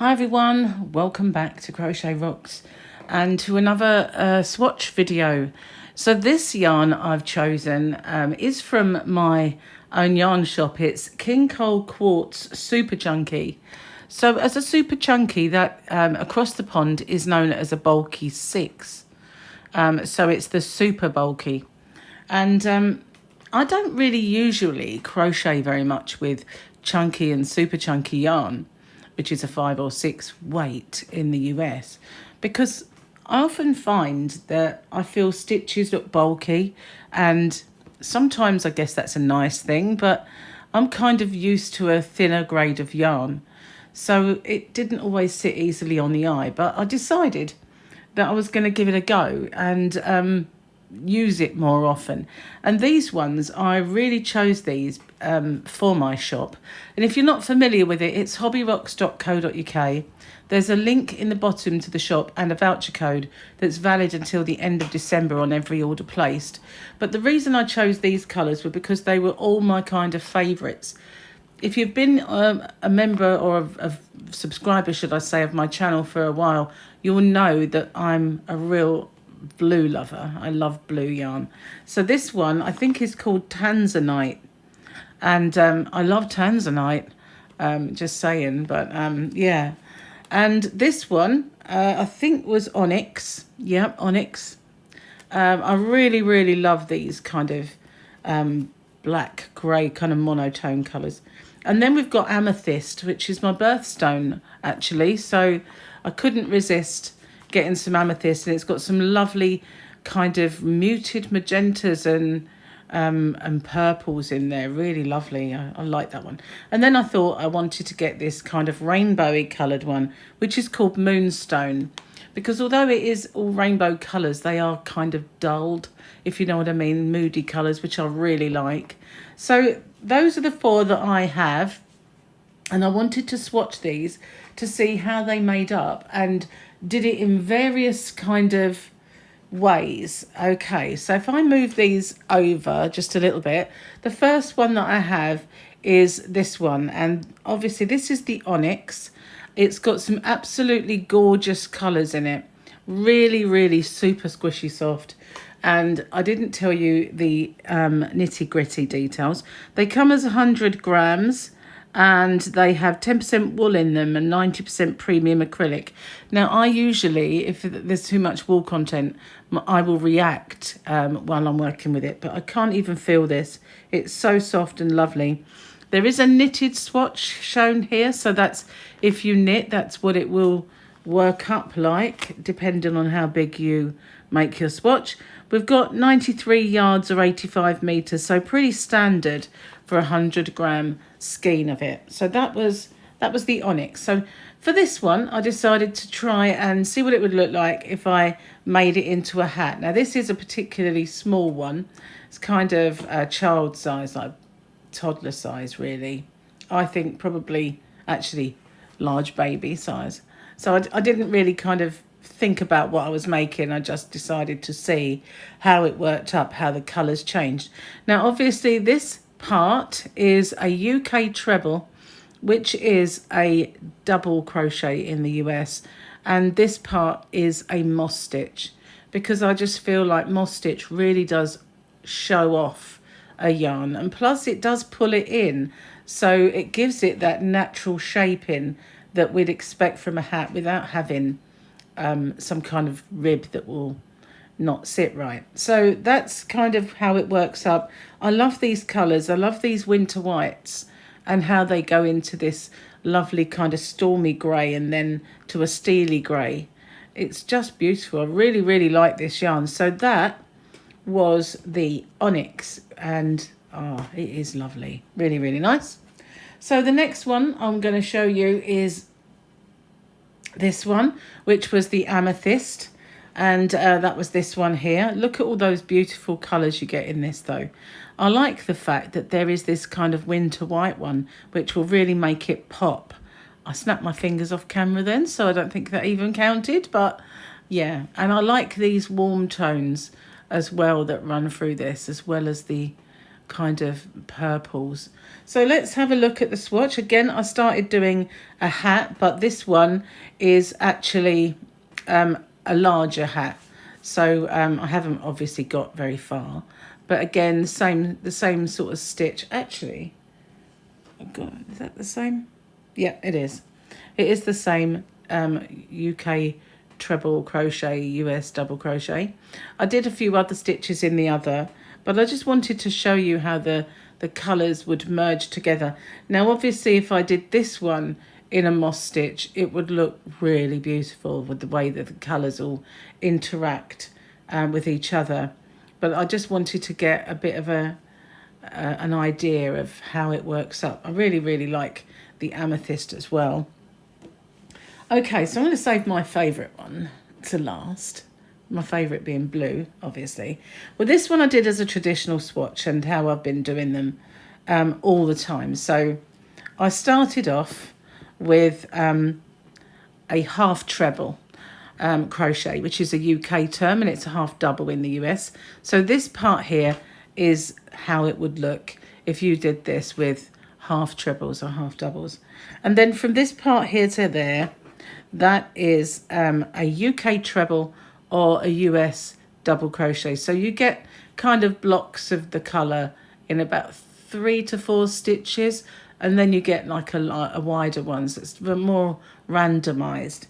Hi everyone, welcome back to Crochet Rocks and to another swatch video. So this yarn I've chosen is from my own yarn shop. It's King Cole Quartz Super Chunky. So as a super chunky, that across the pond is known as a bulky 6. So it's the super bulky. And I don't really usually crochet very much with chunky and super chunky yarn, which is a 5 or 6 weight in the US, because I often find that I feel stitches look bulky, and sometimes I guess that's a nice thing, but I'm kind of used to a thinner grade of yarn, so it didn't always sit easily on the eye. But I decided that I was going to give it a go and use it more often. And these ones, I really chose these for my shop. And if you're not familiar with it, it's hobbyrocks.co.uk. There's a link in the bottom to the shop and a voucher code that's valid until the end of December on every order placed. But the reason I chose these colours were because they were all my kind of favourites. If you've been a member or a subscriber, should I say, of my channel for a while, you'll know that I'm a real blue lover. I love blue yarn. So this one I think is called Tanzanite, and I love Tanzanite, just saying. But yeah, and this one I think was Onyx. Yep, Onyx. I really love these kind of black grey kind of monotone colours. And then we've got Amethyst, which is my birthstone actually, so I couldn't resist getting some amethyst, and it's got some lovely kind of muted magentas and purples in there. Really lovely. I like that one. And then I thought I wanted to get this kind of rainbowy coloured one, which is called Moonstone, because although it is all rainbow colours, they are kind of dulled, if you know what I mean, moody colours, which I really like. So those are the 4 that I have, and I wanted to swatch these to see how they made up and did it in various kind of ways. Okay, so if I move these over just a little bit, the first one that I have is this one, and obviously this is the Onyx. It's got some absolutely gorgeous colours in it, really super squishy soft. And I didn't tell you the nitty gritty details. They come as 100 grams. And they have 10% wool in them and 90% premium acrylic. Now, I usually, if there's too much wool content, I will react while I'm working with it. But I can't even feel this. It's so soft and lovely. There is a knitted swatch shown here. So that's, if you knit, that's what it will work up like, depending on how big you make your swatch. We've got 93 yards or 85 metres, so pretty standard for a 100 gram skein of it. So that was the Onyx. So for this one, I decided to try and see what it would look like if I made it into a hat. Now this is a particularly small one. It's kind of a child size, like toddler size really. I think probably actually large baby size. So I didn't really kind of think about what I was making. I just decided to see how it worked up, how the colours changed. Now obviously this part is a UK treble, which is a double crochet in the US, and this part is a moss stitch, because I just feel like moss stitch really does show off a yarn, and plus it does pull it in, so it gives it that natural shaping that we'd expect from a hat without having some kind of rib that will not sit right. So that's kind of how it works up. I love these colours. I love these winter whites and how they go into this lovely kind of stormy grey and then to a steely grey. It's just beautiful. I really like this yarn. So that was the Onyx, and oh, it is lovely. Really nice. So the next one I'm going to show you is this one, which was the Amethyst, and that was this one here. Look at all those beautiful colours you get in this though. I like the fact that there is this kind of winter white one, which will really make it pop. I snapped my fingers off camera then, so I don't think that even counted, but yeah. And I like these warm tones as well that run through this, as well as the kind of purples. So let's have a look at the swatch. Again, I started doing a hat, but this one is actually a larger hat. So I haven't obviously got very far. But again, the same sort of stitch. Actually, oh God, is that the same? Yeah, it is. It is the same UK treble crochet, US double crochet. I did a few other stitches in the other, but I just wanted to show you how the colours would merge together. Now, obviously, if I did this one in a moss stitch, it would look really beautiful with the way that the colours all interact with each other. But I just wanted to get a bit of an idea of how it works up. I really, really like the Amethyst as well. Okay, so I'm going to save my favourite one to last. My favourite being blue, obviously. Well, this one I did as a traditional swatch and how I've been doing them all the time. So I started off with a half treble crochet, which is a UK term, and it's a half double in the US. So this part here is how it would look if you did this with half trebles or half doubles. And then from this part here to there, that is a UK treble or a US double crochet. So you get kind of blocks of the colour in about 3 to 4 stitches, and then you get like a wider ones that's more randomised.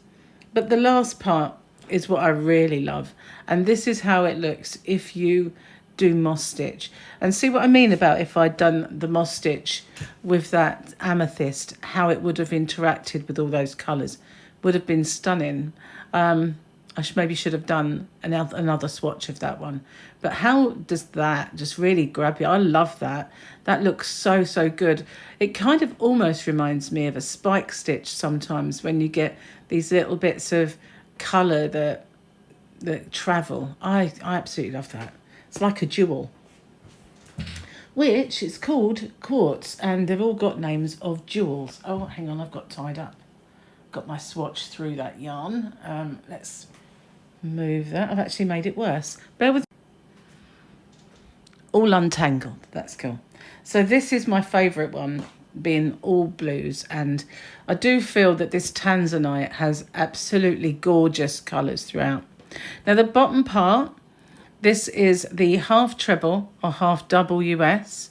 But the last part is what I really love, and this is how it looks if you do moss stitch. And see what I mean about if I'd done the moss stitch with that amethyst, how it would have interacted with all those colours. Would have been stunning. I maybe should have done another swatch of that one. But how does that just really grab you? I love that. That looks so, so good. It kind of almost reminds me of a spike stitch sometimes when you get these little bits of colour that travel. I absolutely love that. It's like a jewel, which is called Quartz, and they've all got names of jewels. Oh, hang on, I've got tied up. Got my swatch through that yarn. Let's move that. I've actually made it worse. Bear with. All untangled. That's cool. So this is my favourite one, being all blues, and I do feel that this Tanzanite has absolutely gorgeous colours throughout. Now the bottom part, this is the half treble or half double US,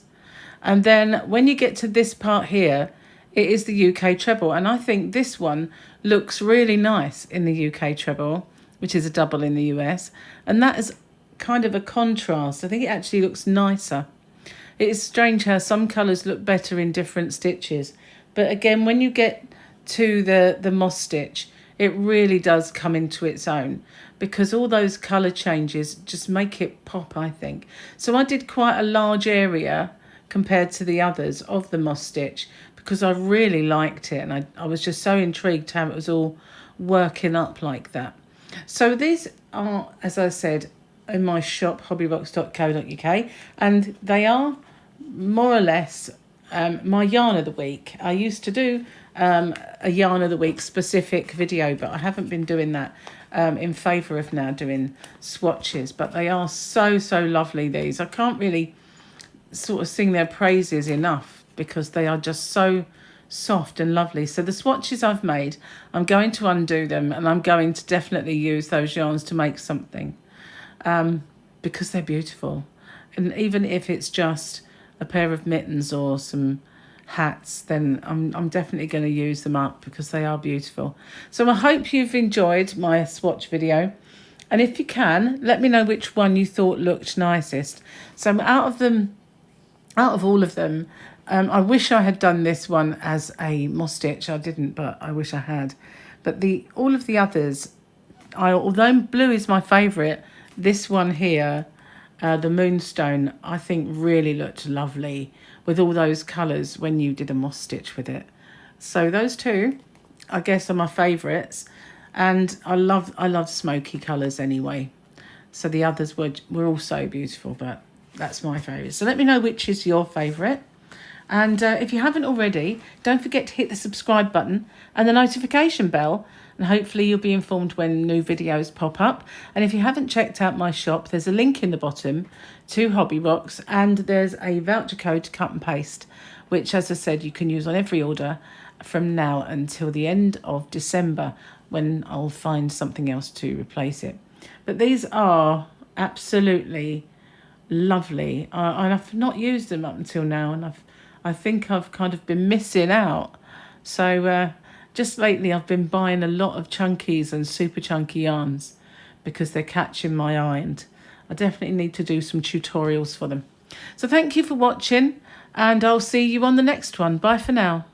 and then when you get to this part here, it is the UK treble, and I think this one looks really nice in the UK treble, which is a double in the US, and that is kind of a contrast. I think it actually looks nicer. It is strange how some colours look better in different stitches, but again, when you get to the moss stitch, it really does come into its own, because all those colour changes just make it pop, I think. So I did quite a large area compared to the others of the moss stitch, because I really liked it, and I was just so intrigued how it was all working up like that. So these are, as I said, in my shop, hobbyrocks.co.uk, and they are more or less my yarn of the week. I used to do a yarn of the week specific video, but I haven't been doing that in favour of now doing swatches. But they are so, so lovely, these. I can't really sort of sing their praises enough, because they are just so soft and lovely. So the swatches I've made, I'm going to undo them, and I'm going to definitely use those yarns to make something, because they're beautiful. And even if it's just a pair of mittens or some hats, then I'm definitely going to use them up, because they are beautiful. So I hope you've enjoyed my swatch video, and if you can, let me know which one you thought looked nicest. So out of all of them, I wish I had done this one as a moss stitch. I didn't, but I wish I had. But all of the others, although blue is my favourite, this one here, the Moonstone, I think really looked lovely with all those colours when you did a moss stitch with it. So those two, I guess, are my favourites. And I love smoky colours anyway. So the others were also beautiful, but that's my favourite. So let me know which is your favourite. And if you haven't already, don't forget to hit the subscribe button and the notification bell, and hopefully you'll be informed when new videos pop up. And if you haven't checked out my shop, there's a link in the bottom to Hobby Rocks, and there's a voucher code to cut and paste, which, as I said, you can use on every order from now until the end of December, when I'll find something else to replace it. But these are absolutely lovely, and I've not used them up until now, and I think I've kind of been missing out. So just lately I've been buying a lot of chunkies and super chunky yarns because they're catching my eye, and I definitely need to do some tutorials for them. So thank you for watching, and I'll see you on the next one. Bye for now.